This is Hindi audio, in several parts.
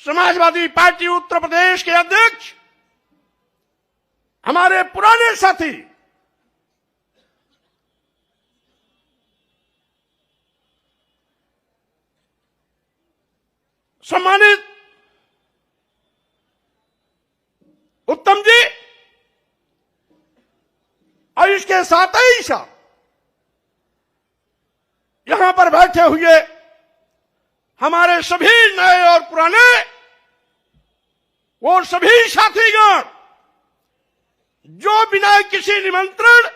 समाजवादी पार्टी उत्तर प्रदेश के अध्यक्ष हमारे पुराने साथी सम्मानित उत्तम जी और इसके साथ ही साथ यहां पर बैठे हुए हमारे सभी नए और पुराने वो सभी साथीगण जो बिना किसी निमंत्रण,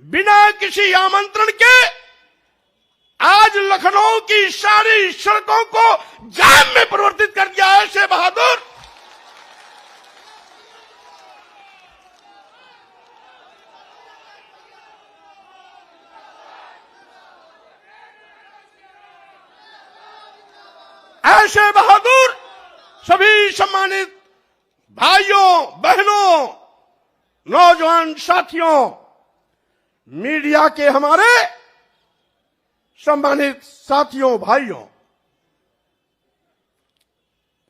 बिना किसी आमंत्रण के आज लखनऊ की सारी सड़कों को जाम में परिवर्तित कर दिया है। ऐसे बहादुर ऐसे बहादुर सभी सम्मानित भाइयों, बहनों, नौजवान साथियों, मीडिया के हमारे सम्मानित साथियों, भाइयों,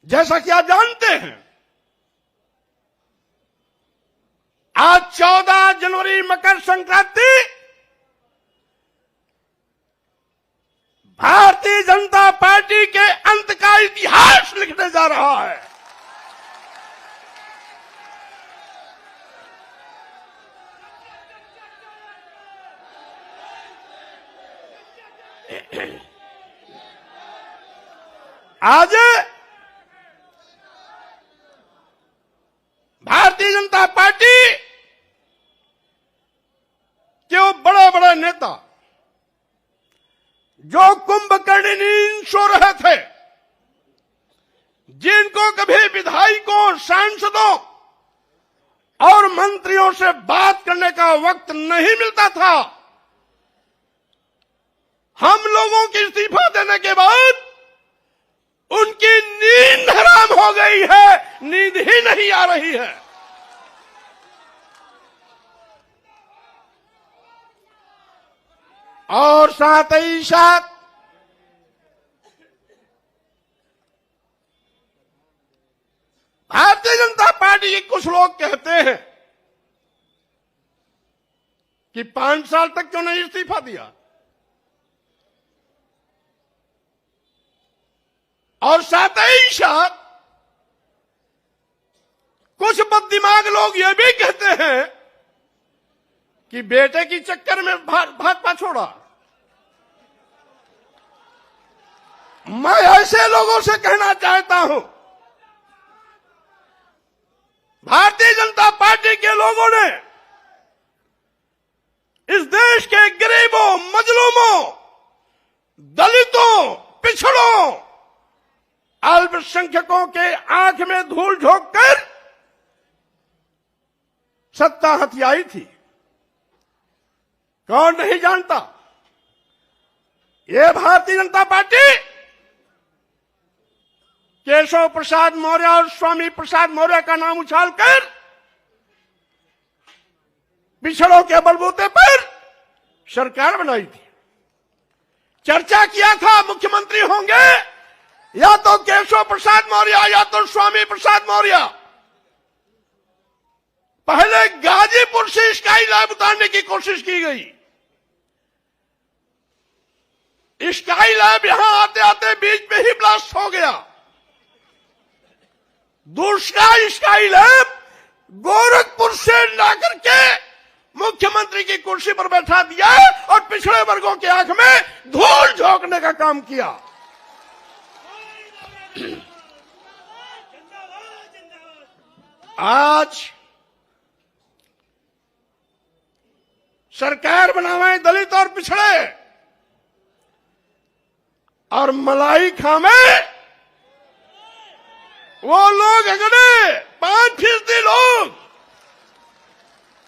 जैसा कि आप जानते हैं आज 14 जनवरी मकर संक्रांति भारतीय जनता पार्टी के अंत का इतिहास लिखने जा रहा है। आज भारतीय जनता पार्टी के वो बड़े बड़े नेता जो कुंभकर्णी सो रहे थे, जिनको कभी विधायकों, सांसदों और मंत्रियों से बात करने का वक्त नहीं मिलता था, हम लोगों की इस्तीफा देने के बाद उनकी नींद हराम हो गई है, नींद ही नहीं आ रही है। और साथ ही साथ भारतीय जनता पार्टी के कुछ लोग कहते हैं कि 5 साल तक क्यों नहीं इस्तीफा दिया, और साथ ही साथ कुछ बददिमाग लोग ये भी कहते हैं कि बेटे की चक्कर में भाजपा छोड़ा। मैं ऐसे लोगों से कहना चाहता हूं, भारतीय जनता पार्टी के लोगों ने इस देश के गरीबों, मजलूमों, दलितों, पिछड़ों, अल्पसंख्यकों के आंख में धूल झोंककर सत्ता हथियाई थी। कौन नहीं जानता, ये भारतीय जनता पार्टी केशव प्रसाद मौर्य और स्वामी प्रसाद मौर्य का नाम उछालकर पिछड़ों के बलबूते पर सरकार बनाई थी। चर्चा किया था मुख्यमंत्री होंगे या तो केशव प्रसाद मौर्य या तो स्वामी प्रसाद मौर्य। पहले गाजीपुर से स्काई लैब उतारने की कोशिश की गई। स्काई लैब यहां आते आते बीच में ही ब्लास्ट हो गया। दूसरा स्काई लैब गोरखपुर से लाकर के मुख्यमंत्री की कुर्सी पर बैठा दिया और पिछड़े वर्गों के आंख में धूल झोंकने का काम किया। आज सरकार बनावे दलित और पिछड़े, और मलाई खामे वो लोग अगड़े 5% लोग।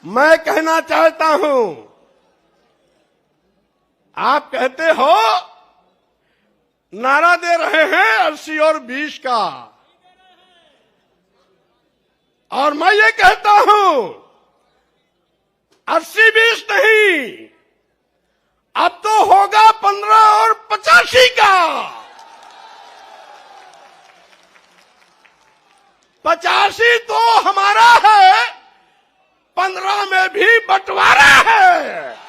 मैं कहना चाहता हूं, आप कहते हो नारा दे रहे हैं 80 और 20 का, और मैं ये कहता हूं 80-20 नहीं, अब तो होगा 15 और 85 का। 85 तो हमारा है, 15 में भी बंटवारा है।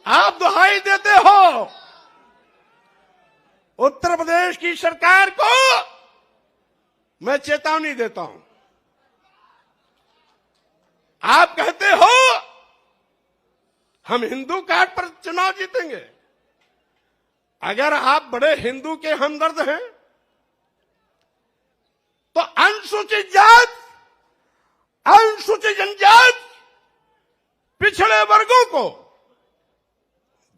आप दुहाई देते हो उत्तर प्रदेश की सरकार को, मैं चेतावनी देता हूं। आप कहते हो हम हिंदू कार्ड पर चुनाव जीतेंगे। अगर आप बड़े हिंदू के हमदर्द हैं तो अनुसूचित जात, अनुसूचित जनजाति, पिछड़े वर्गों को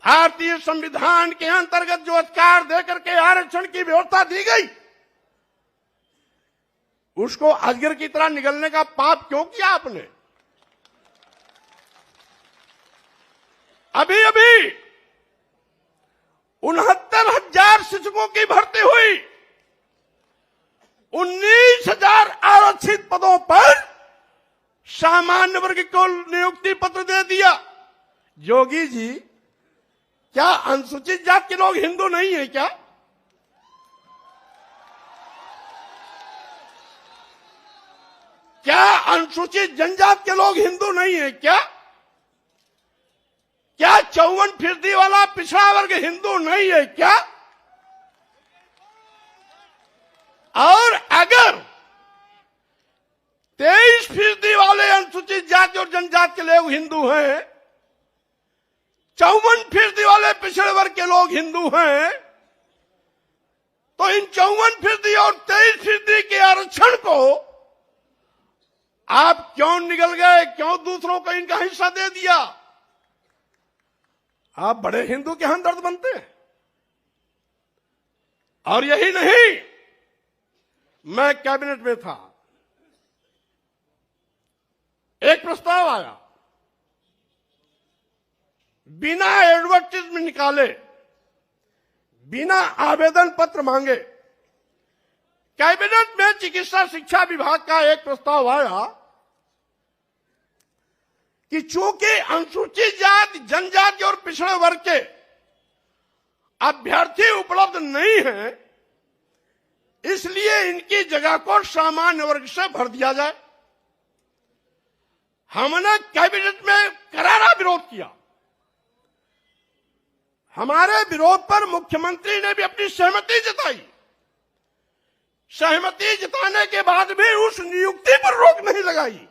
भारतीय संविधान के अंतर्गत जो अधिकार देकर के आरक्षण की व्यवस्था दी गई, उसको अजगर की तरह निगलने का पाप क्यों किया आपने? अभी अभी 69,000 शिक्षकों की भर्ती हुई, 19,000 आरक्षित पदों पर सामान्य वर्ग को नियुक्ति पत्र दे दिया। योगी जी, क्या अनुसूचित जाति के लोग हिंदू नहीं है क्या? क्या अनुसूचित जनजाति के लोग हिंदू नहीं है क्या? क्या 54% वाला पिछड़ा वर्ग हिंदू नहीं है क्या? और अगर 23% वाले अनुसूचित जाति और जनजाति के लोग हिंदू हैं, 54% वाले पिछड़े वर्ग के लोग हिंदू हैं, तो इन 54% और 23% के आरक्षण को आप क्यों निगल गए? क्यों दूसरों को इनका हिस्सा दे दिया? आप बड़े हिंदू के हमदर्द बनते हैं। और यही नहीं, मैं कैबिनेट में था, एक प्रस्ताव आया, बिना एडवर्टाइजमेंट निकाले, बिना आवेदन पत्र मांगे, कैबिनेट में चिकित्सा शिक्षा विभाग का एक प्रस्ताव आया कि चूंकि अनुसूचित जाति, जनजाति और पिछड़े वर्ग के अभ्यर्थी उपलब्ध नहीं हैं, इसलिए इनकी जगह को सामान्य वर्ग से भर दिया जाए। हमने कैबिनेट में करारा विरोध किया। हमारे विरोध पर मुख्यमंत्री ने भी अपनी सहमति जताई। सहमति जताने के बाद भी उस नियुक्ति पर रोक नहीं लगाई।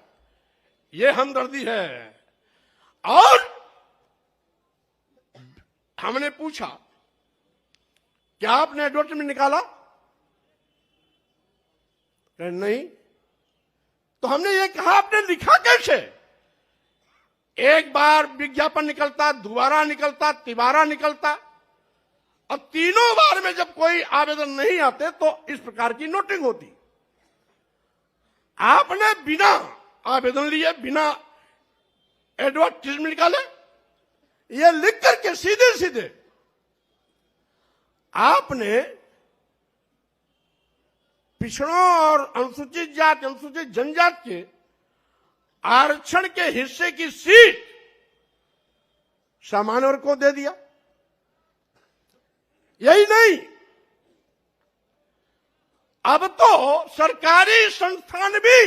ये हमदर्दी है। और हमने पूछा, क्या आपने एडवर्टाइजमेंट निकाला? नहीं। तो हमने ये कहा, आपने लिखा कैसे? एक बार विज्ञापन निकलता, दोबारा निकलता, तिबारा निकलता, और तीनों बार में जब कोई आवेदन नहीं आते तो इस प्रकार की नोटिंग होती। आपने बिना आवेदन लिए, बिना एडवर्टाइजमेंट निकाले, ये लिख करके सीधे सीधे आपने पिछड़ों और अनुसूचित जाति, अनुसूचित जनजाति के आरक्षण के हिस्से की सीट सामान्य वर्ग को दे दिया। यही नहीं, अब तो सरकारी संस्थान भी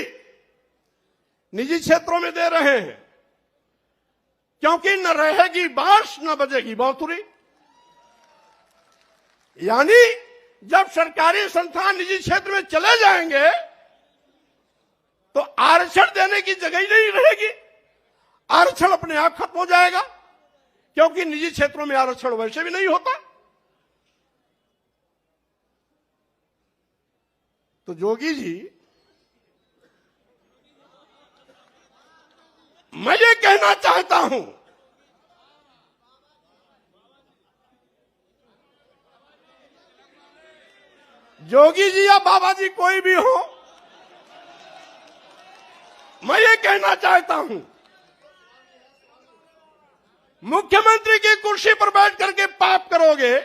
निजी क्षेत्रों में दे रहे हैं, क्योंकि न रहेगी बांस न बजेगी बांसुरी। यानी जब सरकारी संस्थान निजी क्षेत्र में चले जाएंगे तो आरक्षण देने की जगह ही नहीं रहेगी। आरक्षण अपने आप खत्म हो जाएगा, क्योंकि निजी क्षेत्रों में आरक्षण वैसे भी नहीं होता। तो जोगी जी, मैं ये कहना चाहता हूं, जोगी जी या बाबा जी कोई भी हो, मैं ये कहना चाहता हूं, मुख्यमंत्री की कुर्सी पर बैठ करके पाप करोगे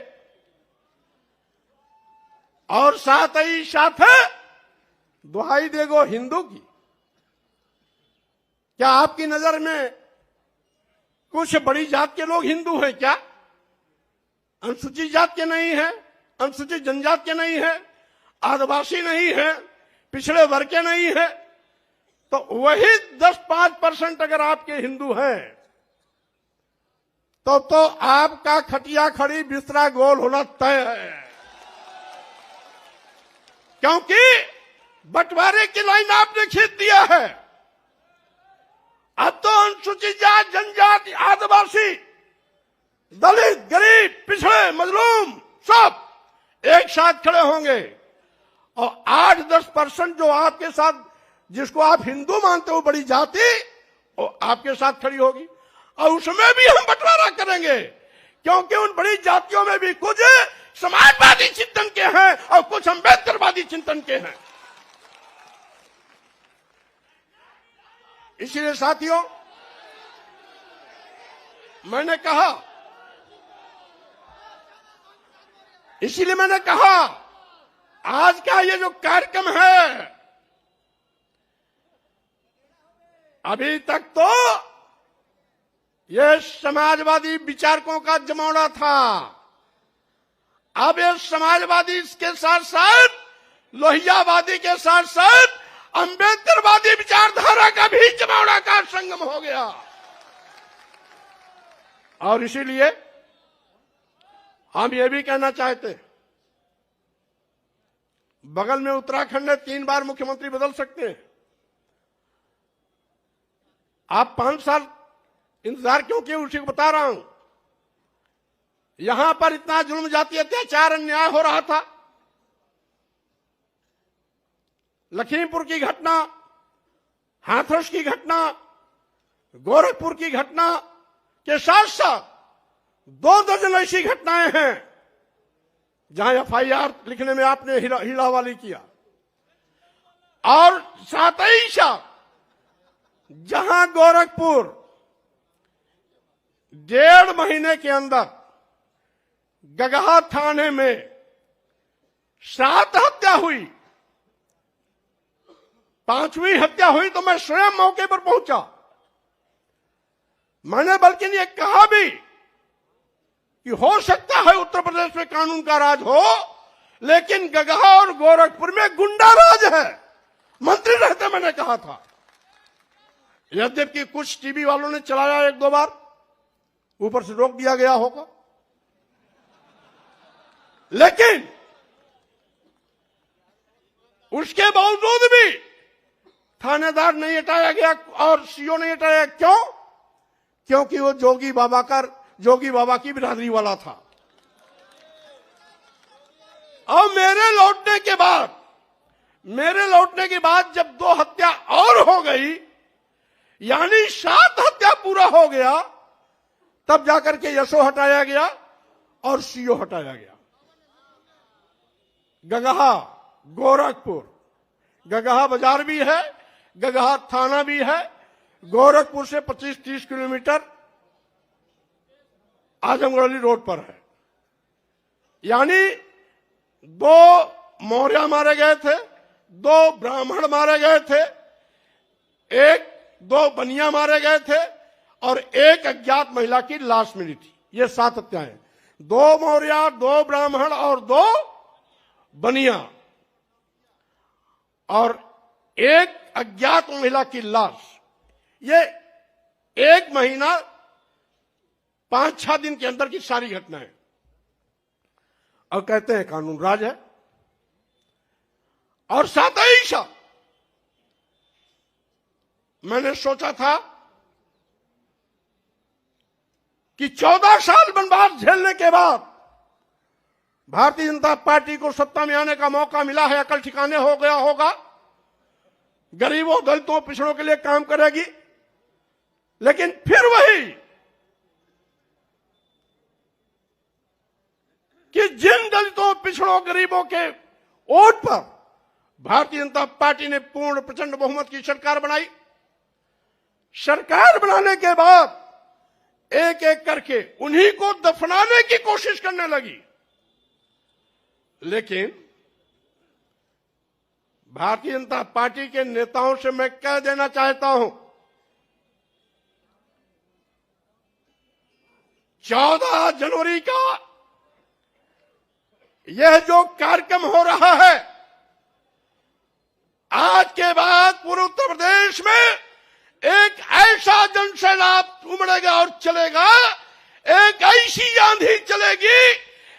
और साथ ही साथ दुहाई देगो हिंदू की। क्या आपकी नजर में कुछ बड़ी जात के लोग हिंदू हैं क्या? अनुसूचित जात के नहीं है, अनुसूचित जनजात के नहीं है, आदिवासी नहीं है, पिछड़े वर्ग के नहीं है, तो वही 10-5% अगर आपके हिंदू हैं तो आपका खटिया खड़ी बिस्तरा गोल होना तय है। क्योंकि बंटवारे की लाइन आपने खींच दिया है। अब तो अनुसूचित जात, जनजाति, आदिवासी, दलित, गरीब, पिछड़े, मजलूम सब एक साथ खड़े होंगे और 8-10% जो आपके साथ, जिसको आप हिंदू मानते हो बड़ी जाति, वो आपके साथ खड़ी होगी और उसमें भी हम बंटवारा करेंगे। क्योंकि उन बड़ी जातियों में भी कुछ समाजवादी चिंतन के हैं और कुछ अम्बेडकरवादी चिंतन के हैं। इसीलिए साथियों, मैंने कहा आज का ये जो कार्यक्रम है, अभी तक तो ये समाजवादी विचारकों का जमावड़ा था। अब ये समाजवादी के साथ साथ, लोहियावादी के साथ साथ अम्बेडकरवादी विचारधारा का भी जमावड़ा का संगम हो गया। और इसीलिए हम ये भी कहना चाहते हैं, बगल में उत्तराखंड में 3 बार मुख्यमंत्री बदल सकते हैं। आप 5 साल इंतजार क्यों किए, उसी को बता रहा हूं। यहां पर इतना जुल्म, जाति, अत्याचार, अन्याय हो रहा था। लखीमपुर की घटना, हाथरस की घटना, गोरखपुर की घटना के साथ साथ 2 दर्जन ऐसी घटनाएं हैं जहां FIR लिखने में आपने हिलावाली किया, और साथ ही साथ जहां गोरखपुर 1.5 महीने के अंदर गगहा थाने में 7 हत्या हुई, 5वीं हत्या हुई तो मैं स्वयं मौके पर पहुंचा। मैंने बल्कि ये कहा भी कि हो सकता है उत्तर प्रदेश में कानून का राज हो, लेकिन गगहा और गोरखपुर में गुंडा राज है। मंत्री रहते मैंने कहा था। यद्यपि कुछ टीवी वालों ने चलाया 1-2 बार, ऊपर से रोक दिया गया होगा, लेकिन उसके बावजूद भी थानेदार नहीं हटाया गया और सीओ नहीं हटाया। क्यों? क्योंकि वो जोगी बाबा की बिरादरी वाला था। और मेरे लौटने के बाद जब 2 हत्या और हो गई, यानी 7 हत्या पूरा हो गया, तब जाकर के यशो हटाया गया और सीओ हटाया गया। गगहा, गोरखपुर, गगहा बाजार भी है, गगहा थाना भी है, गोरखपुर से 25-30 किलोमीटर आजमगढ़ रोड पर है। यानी 2 मौर्य मारे गए थे, 2 ब्राह्मण मारे गए थे, 2 बनिया मारे गए थे और 1 अज्ञात महिला की लाश मिली थी। ये 7 हत्याएं, 2 मौर्य, 2 ब्राह्मण और 2 बनिया, और 1 अज्ञात महिला की लाश। ये 1 महीना 5-6 दिन के अंदर की सारी घटनाएं। और कहते हैं कानून राज है। और साथ ही साथ मैंने सोचा था कि 14 साल वनवास झेलने के बाद भारतीय जनता पार्टी को सत्ता में आने का मौका मिला है, अकल ठिकाने हो गया होगा, गरीबों, दलितों, पिछड़ों के लिए काम करेगी। लेकिन फिर वही कि जिन दलितों, पिछड़ों, गरीबों के वोट पर भारतीय जनता पार्टी ने पूर्ण प्रचंड बहुमत की सरकार बनाई। सरकार बनाने के बाद एक एक करके उन्हीं को दफनाने की कोशिश करने लगी। लेकिन भारतीय जनता पार्टी के नेताओं से मैं कह देना चाहता हूं, 14 जनवरी का यह जो कार्यक्रम हो रहा है, आज के बाद पूरे उत्तर प्रदेश में एक ऐसा जनसैलाब उमड़ेगा और चलेगा, एक ऐसी आंधी चलेगी,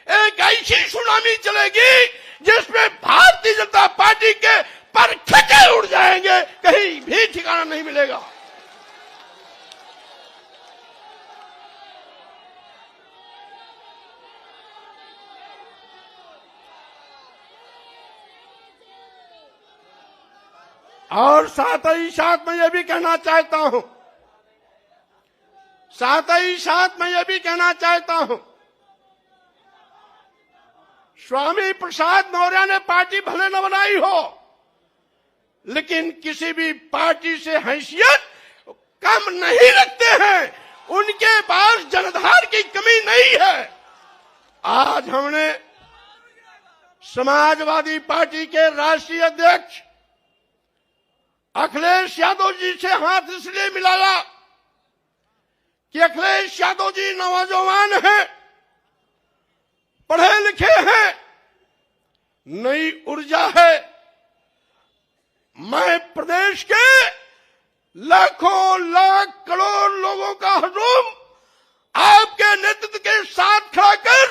एक ऐसी सुनामी चलेगी जिसमें भारतीय जनता पार्टी के पर खचे उड़ जाएंगे, कहीं भी ठिकाना नहीं मिलेगा। और साथ ही साथ मैं ये भी कहना चाहता हूं, स्वामी प्रसाद मौर्य ने पार्टी भले न बनाई हो, लेकिन किसी भी पार्टी से हैसियत कम नहीं रखते हैं। उनके पास जनाधार की कमी नहीं है। आज हमने समाजवादी पार्टी के राष्ट्रीय अध्यक्ष अखिलेश यादव जी से हाथ इसलिए मिलाया कि अखिलेश यादव जी नौजवान हैं, पढ़े लिखे हैं, नई ऊर्जा है। मैं प्रदेश के लाखों लाख करोड़ लोगों का हुजूम आपके नेतृत्व के साथ खड़ा कर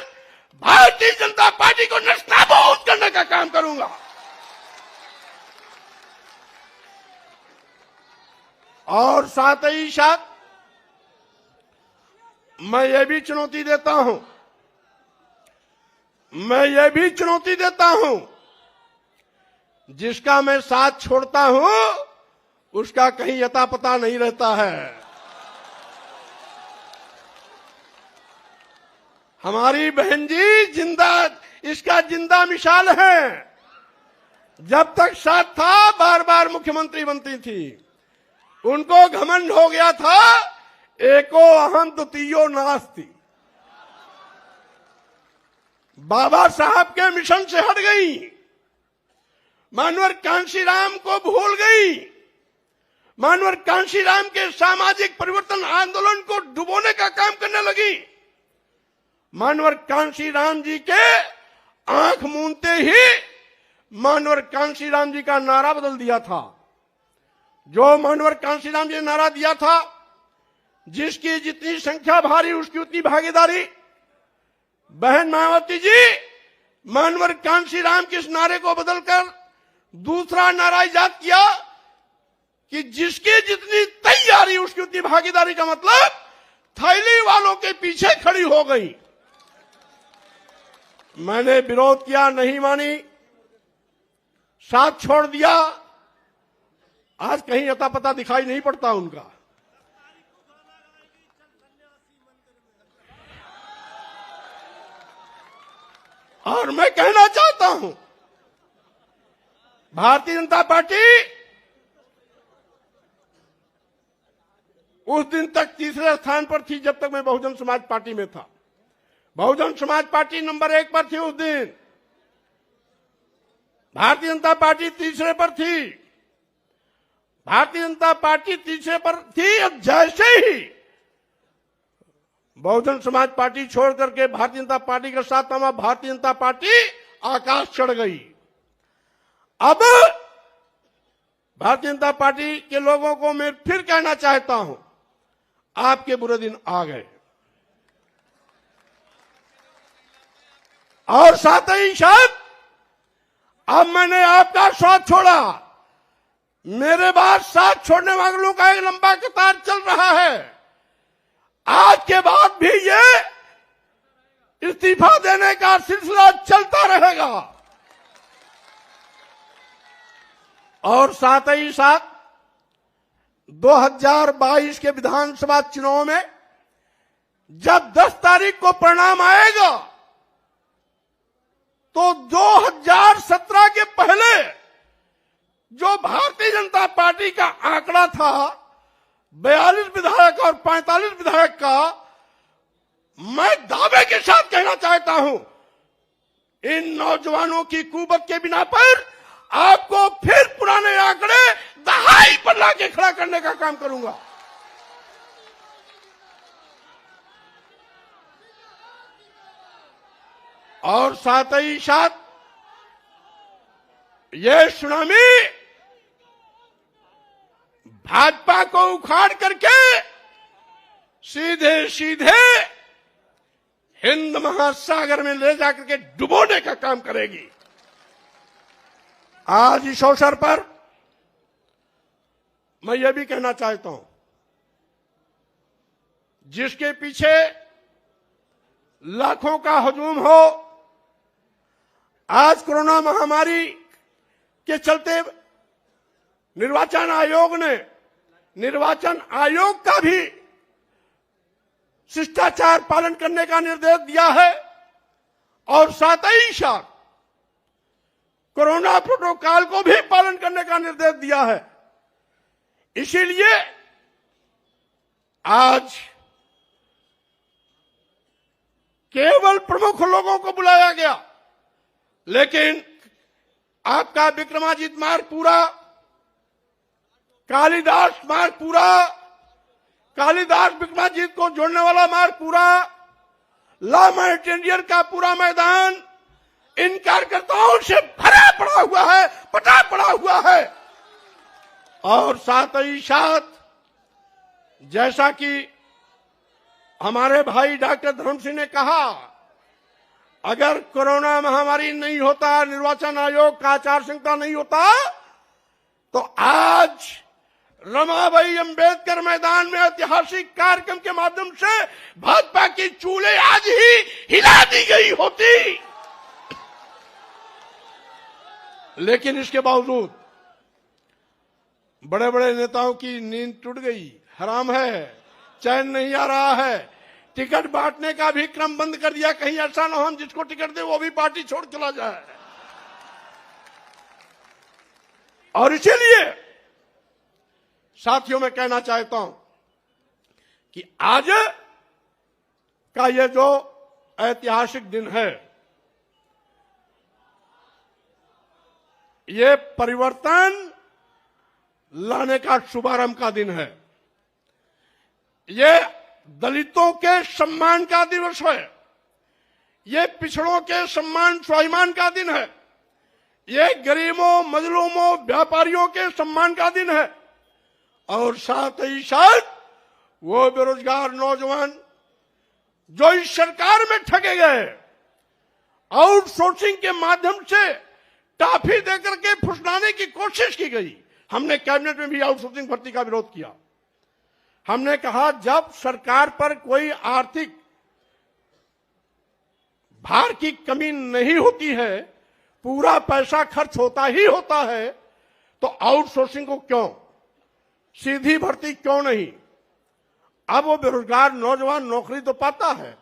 भारतीय जनता पार्टी को नस्ताबूद करने का काम करूंगा। और साथ ही साथ मैं ये भी चुनौती देता हूं, जिसका मैं साथ छोड़ता हूं उसका कहीं अता पता नहीं रहता है। हमारी बहन जी इसका जिंदा मिसाल है। जब तक साथ था बार बार मुख्यमंत्री बनती थी, उनको घमंड हो गया था, एको अहम द्वितीयो नास्ति। बाबा साहब के मिशन से हट गई, मानवर कांशीराम को भूल गई, मानवर कांशीराम के सामाजिक परिवर्तन आंदोलन को डुबोने का काम करने लगी। मानवर कांशीराम जी के आंख मूंदते ही मानवर कांशीराम जी का नारा बदल दिया था। जो मानवर कांशीराम जी ने नारा दिया था, जिसकी जितनी संख्या भारी उसकी उतनी भागीदारी। बहन मायावती जी मानवर कांशीराम के इस नारे को बदलकर दूसरा नारा इजाद किया कि जिसकी जितनी तैयारी उसकी उतनी भागीदारी, का मतलब थैली वालों के पीछे खड़ी हो गई। मैंने विरोध किया, नहीं मानी, साथ छोड़ दिया। आज कहीं अता पता दिखाई नहीं पड़ता उनका। और मैं कहना चाहता हूं, भारतीय जनता पार्टी उस दिन तक तीसरे स्थान पर थी जब तक मैं बहुजन समाज पार्टी में था। बहुजन समाज पार्टी नंबर 1 पर थी उस दिन, भारतीय जनता पार्टी तीसरे पर थी। भारतीय जनता पार्टी तीसरे पर थी। अब जैसे ही बहुजन समाज पार्टी छोड़ करके भारतीय जनता पार्टी के साथ हम भारतीय जनता पार्टी आकाश चढ़ गई। अब भारतीय जनता पार्टी के लोगों को मैं फिर कहना चाहता हूं, आपके बुरे दिन आ गए। और साथ ही साथ अब मैंने आपका साथ छोड़ा, मेरे बाद साथ छोड़ने वालों का एक लंबा कतार चल रहा है। आज के बाद भी ये इस्तीफा देने का सिलसिला चलता रहेगा। और साथ ही साथ 2022 के विधानसभा चुनाव में जब 10 तारीख को परिणाम आएगा, तो 2017 के पहले जो भारतीय जनता पार्टी का आंकड़ा था 42 विधायक और 45 विधायक का, मैं दावे के साथ कहना चाहता हूं, इन नौजवानों की कुबत के बिना पर आपको फिर पुराने आंकड़े दहाई पर लाके खड़ा करने का काम करूंगा। और साथ ही साथ ये सुनामी भाजपा को उखाड़ करके सीधे सीधे हिंद महासागर में ले जाकर के डुबोने का काम करेगी। आज इस अवसर पर मैं ये भी कहना चाहता हूं, जिसके पीछे लाखों का हजूम हो, आज कोरोना महामारी के चलते निर्वाचन आयोग ने निर्वाचन आयोग का भी शिष्टाचार पालन करने का निर्देश दिया है और साथ ही साथ कोरोना प्रोटोकॉल को भी पालन करने का निर्देश दिया है। इसीलिए आज केवल प्रमुख लोगों को बुलाया गया, लेकिन आपका विक्रमादित्य मार्ग पूरा, कालिदास मार्ग पूरा, कालिदास विक्रमादित्य को जोड़ने वाला मार्ग पूरा, ला माउंटेनियर का पूरा मैदान इन कार्यकर्ताओं से भरा पड़ा हुआ है, पटा पड़ा हुआ है। और साथ ही साथ जैसा कि हमारे भाई डॉक्टर धर्म सिंह ने कहा, अगर कोरोना महामारी नहीं होता, निर्वाचन आयोग का आचार संहिता नहीं होता, तो आज रमाबाई अंबेडकर मैदान में ऐतिहासिक कार्यक्रम के माध्यम से भाजपा की चूल्हे आज ही हिला दी गई होती। लेकिन इसके बावजूद बड़े बड़े नेताओं की नींद टूट गई, हराम है, चैन नहीं आ रहा है। टिकट बांटने का भी क्रम बंद कर दिया, कहीं ऐसा ना हो हम जिसको टिकट दे वो भी पार्टी छोड़ चला जाए। और इसीलिए साथियों मैं कहना चाहता हूं कि आज का ये जो ऐतिहासिक दिन है, ये परिवर्तन लाने का शुभारंभ का दिन है। ये दलितों के सम्मान का दिवस है, ये पिछड़ों के सम्मान स्वाभिमान का दिन है, ये गरीबों, मजलूमों, व्यापारियों के सम्मान का दिन है। और साथ ही साथ वो बेरोजगार नौजवान जो इस सरकार में ठगे गए, आउटसोर्सिंग के माध्यम से टाफी देकर के फुसलाने की कोशिश की गई। हमने कैबिनेट में भी आउटसोर्सिंग भर्ती का विरोध किया। हमने कहा जब सरकार पर कोई आर्थिक भार की कमी नहीं होती है, पूरा पैसा खर्च होता ही होता है, तो आउटसोर्सिंग को क्यों, सीधी भर्ती क्यों नहीं। अब वो बेरोजगार नौजवान नौकरी तो पाता है,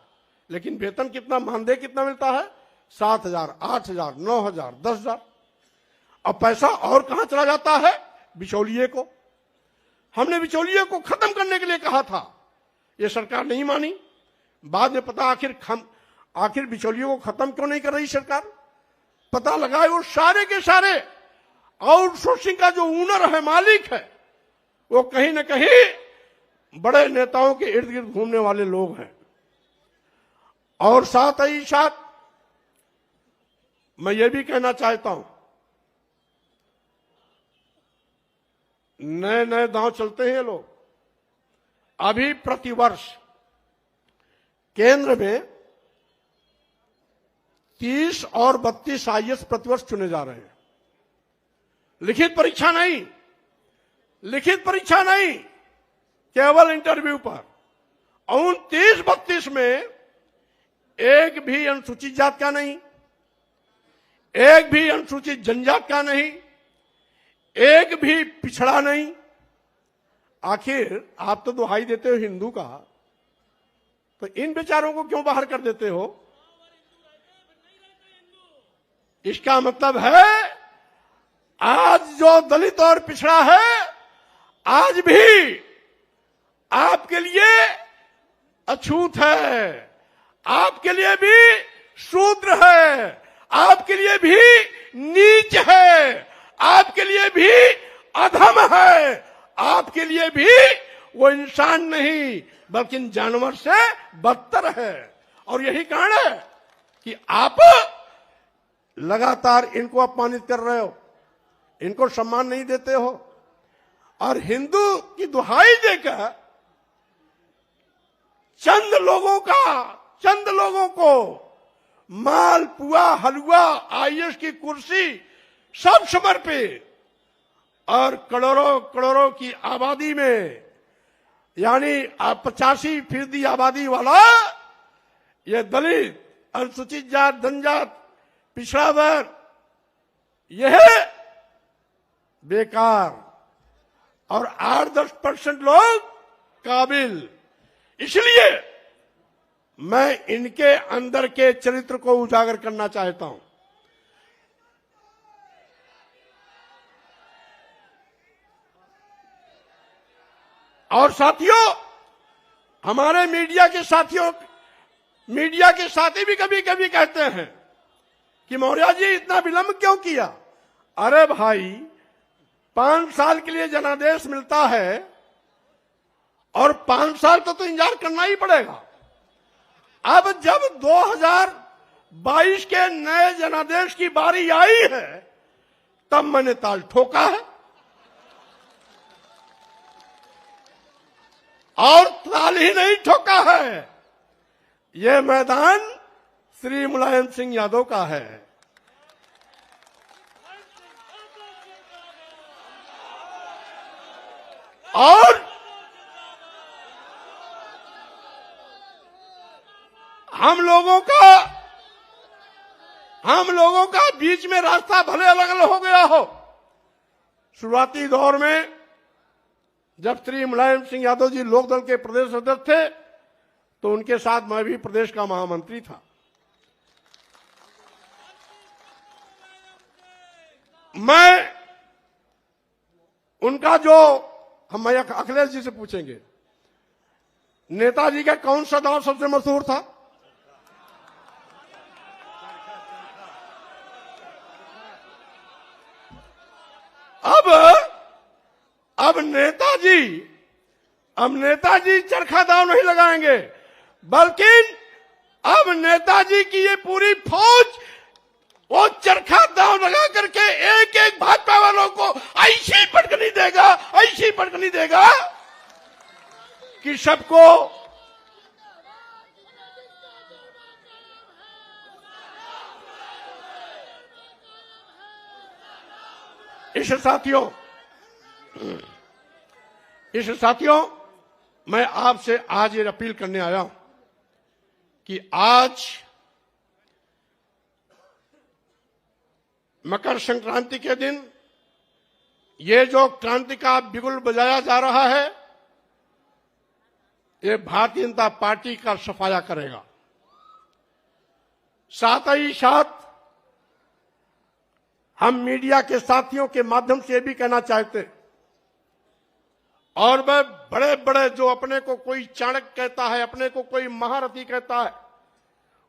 लेकिन वेतन कितना, मानदेय कितना मिलता है? 7,000, 8,000, 9,000, 10,000। अब पैसा और कहां चला जाता है? बिचौलिए को। हमने बिचौलिए को खत्म करने के लिए कहा था, ये सरकार नहीं मानी। बाद में पता आखिर बिचौलियों को खत्म क्यों नहीं कर रही सरकार, पता लगाए वो सारे के सारे आउटसोर्सिंग का जो ओनर है, मालिक है, वो कहीं न कहीं बड़े नेताओं के इर्द गिर्द घूमने वाले लोग हैं। और साथ ही साथ मैं ये भी कहना चाहता हूं, नए नए दांव चलते हैं लोग। अभी प्रतिवर्ष केंद्र में 30 और 32 आईएएस प्रतिवर्ष चुने जा रहे हैं। लिखित परीक्षा नहीं, लिखित परीक्षा नहीं, केवल इंटरव्यू पर। उन 30-32 में एक भी अनुसूचित जात का नहीं, एक भी अनुसूचित जनजात का नहीं, एक भी पिछड़ा नहीं। आखिर आप तो दुहाई देते हो हिंदू का, तो इन बेचारों को क्यों बाहर कर देते हो? इसका मतलब है आज जो दलित और पिछड़ा है, आज भी आपके लिए अछूत है, आपके लिए भी शूद्र है, आपके लिए भी नीच है, आपके लिए भी अधम है, आपके लिए भी वो इंसान नहीं बल्कि जानवर से बदतर है। और यही कारण है कि आप लगातार इनको अपमानित कर रहे हो, इनको सम्मान नहीं देते हो, और हिंदू की दुहाई देकर चंद लोगों को मालपुआ, हलवा, आईएएस की कुर्सी सब समर्पित, और करोड़ों की आबादी में, यानी 85% आबादी वाला ये दलित, अनुसूचित जात, जनजात, पिछड़ा वर्ग, यह बेकार, और 8-10% लोग काबिल। इसलिए मैं इनके अंदर के चरित्र को उजागर करना चाहता हूं। और साथियों, हमारे मीडिया के साथी भी कभी कभी कहते हैं कि मौर्य जी इतना विलंब क्यों किया। अरे भाई, 5 साल के लिए जनादेश मिलता है, और 5 साल तो इंतजार करना ही पड़ेगा। अब जब 2022 के नए जनादेश की बारी आई है, तब मैंने ताल ठोका है, और ताल ही नहीं ठोका है, यह मैदान श्री मुलायम सिंह यादव का है। और हम लोगों का बीच में रास्ता भले अलग अलग हो गया हो। शुरुआती दौर में जब श्री मुलायम सिंह यादव जी लोकदल के प्रदेश अध्यक्ष थे, तो उनके साथ मैं भी प्रदेश का महामंत्री था। मैं उनका जो, हम अखिलेश जी से पूछेंगे, नेताजी का कौन सा दौर सबसे मशहूर था? अब नेताजी चरखा दाव नहीं लगाएंगे, बल्कि अब नेताजी की ये पूरी फौज वो चरखा दाव लगा करके एक एक भाजपा वालों को ऐसी पटकनी देगा कि सबको इस साथियों मैं आपसे आज ये अपील करने आया हूं कि आज मकर संक्रांति के दिन ये जो क्रांति का बिगुल बजाया जा रहा है, ये भारतीय जनता पार्टी का सफाया करेगा। साथ ही साथ हम मीडिया के साथियों के माध्यम से भी कहना चाहते, और वह बड़े बड़े जो अपने को कोई चाणक्य कहता है, अपने को कोई महारथी कहता है,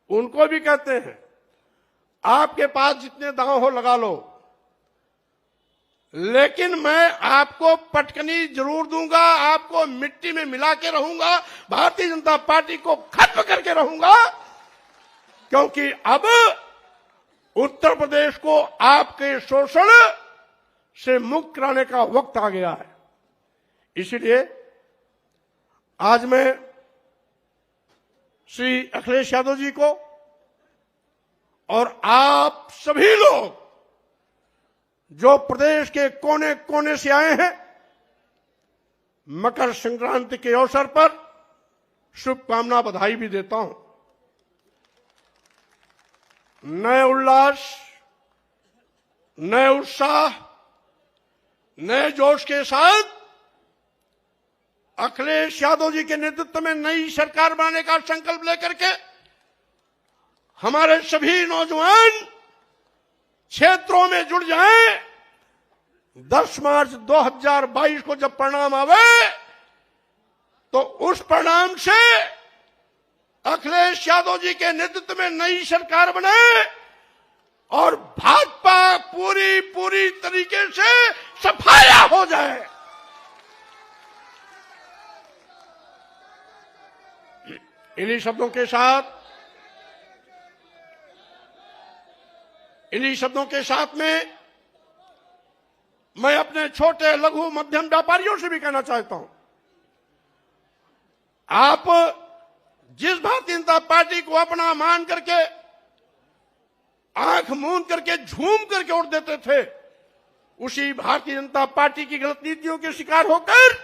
उनको भी कहते हैं, आपके पास जितने दांव हो लगा लो, लेकिन मैं आपको पटकनी जरूर दूंगा, आपको मिट्टी में मिला के रहूंगा, भारतीय जनता पार्टी को खत्म करके रहूंगा, क्योंकि अब उत्तर प्रदेश को आपके शोषण से मुक्त कराने का वक्त आ गया है। इसलिए आज मैं श्री अखिलेश यादव जी को और आप सभी लोग जो प्रदेश के कोने कोने से आए हैं, मकर संक्रांति के अवसर पर शुभकामना, बधाई भी देता हूं। नए उल्लास, नए उत्साह, नए जोश के साथ अखिलेश यादव जी के नेतृत्व में नई सरकार बनाने का संकल्प लेकर के हमारे सभी नौजवान क्षेत्रों में जुड़ जाएं। 10 मार्च 2022 को जब परिणाम आवे, तो उस परिणाम से अखिलेश यादव जी के नेतृत्व में नई सरकार बने और भाजपा पूरी तरीके से सफाया हो जाए। इन्हीं शब्दों के साथ इन्हीं शब्दों के साथ में मैं अपने छोटे लघु मध्यम व्यापारियों से भी कहना चाहता हूं, आप जिस भारतीय जनता पार्टी को अपना मान करके, आंख मूंद करके, झूम करके वोट देते थे, उसी भारतीय जनता पार्टी की गलत नीतियों के शिकार होकर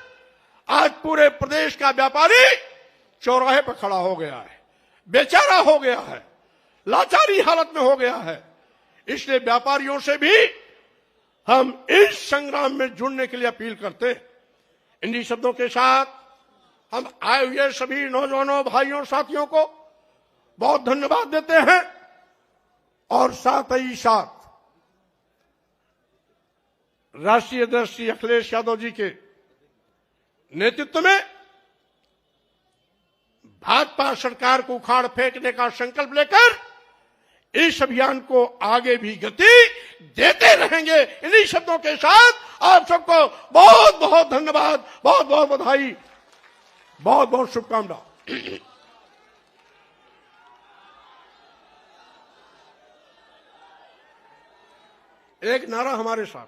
आज पूरे प्रदेश का व्यापारी चौराहे पर खड़ा हो गया है, बेचारा हो गया है, लाचारी हालत में हो गया है। इसलिए व्यापारियों से भी हम इस संग्राम में जुड़ने के लिए अपील करते हैं। इन्हीं शब्दों के साथ हम आए हुए सभी नौजवानों, भाइयों, साथियों को बहुत धन्यवाद देते हैं और साथ ही साथ राष्ट्रीय अध्यक्ष श्री अखिलेश यादव जी के नेतृत्व में भाजपा सरकार को उखाड़ फेंकने का संकल्प लेकर इस अभियान को आगे भी गति देते रहेंगे। इन्हीं शब्दों के साथ आप सबको बहुत बहुत धन्यवाद, बहुत बहुत बधाई, बहुत बहुत शुभकामनाएं। एक नारा हमारे साथ,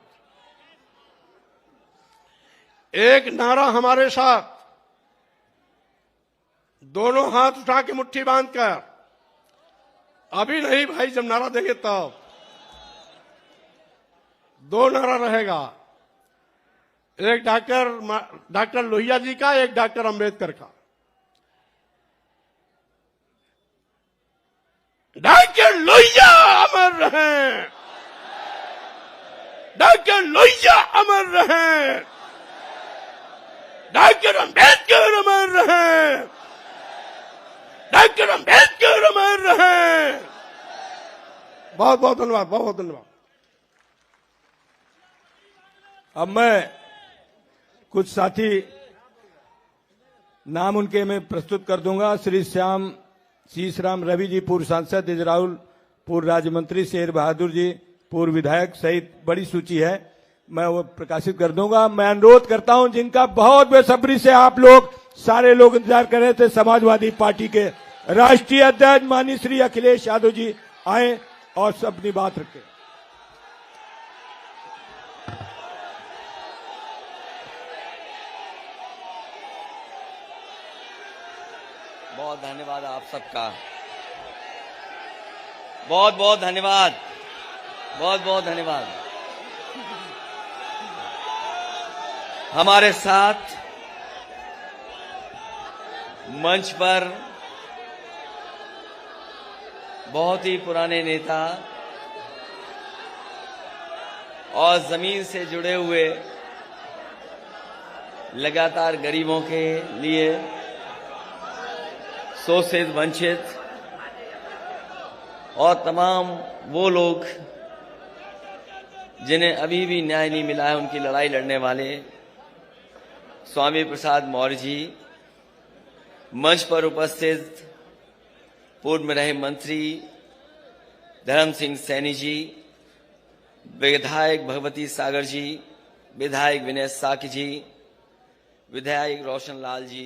एक नारा हमारे साथ, दोनों हाथ उठा के मुट्ठी बांधकर, अभी नहीं भाई, जब नारा देंगे तब। दो नारा रहेगा, एक डॉक्टर लोहिया जी का, एक डॉक्टर अंबेडकर का। डॉक्टर लोहिया अमर रहें, डॉक्टर लोहिया अमर रहें, डॉक्टर अंबेडकर अमर रहें, डॉक्टर अंबेडकर अमर रहें। बहुत बहुत धन्यवाद, बहुत बहुत धन्यवाद। अब मैं कुछ साथी नाम उनके मैं प्रस्तुत कर दूंगा। श्री श्याम शीशराम रवि जी, पूर्व सांसद, इजराउल पूर्व राज्य मंत्री, शेर बहादुर जी पूर्व विधायक सहित बड़ी सूची है, मैं वो प्रकाशित कर दूंगा। मैं अनुरोध करता हूं, जिनका बहुत बेसब्री से आप लोग सारे लोग इंतजार कर रहे थे, समाजवादी पार्टी के राष्ट्रीय अध्यक्ष माननीय श्री अखिलेश यादव जी आए और सब अपनी बात रखें। बहुत धन्यवाद आप सबका, बहुत बहुत धन्यवाद, बहुत बहुत धन्यवाद। हमारे साथ मंच पर बहुत ही पुराने नेता और जमीन से जुड़े हुए, लगातार गरीबों के लिए, शोषित, वंचित और तमाम वो लोग जिन्हें अभी भी न्याय नहीं मिला है, उनकी लड़ाई लड़ने वाले स्वामी प्रसाद मौर्य जी, मंच पर उपस्थित पूर्व में रहे मंत्री धर्म सिंह सैनी जी, विधायक भगवती सागर जी, विधायक विनय साकी जी, विधायक रोशन लाल जी,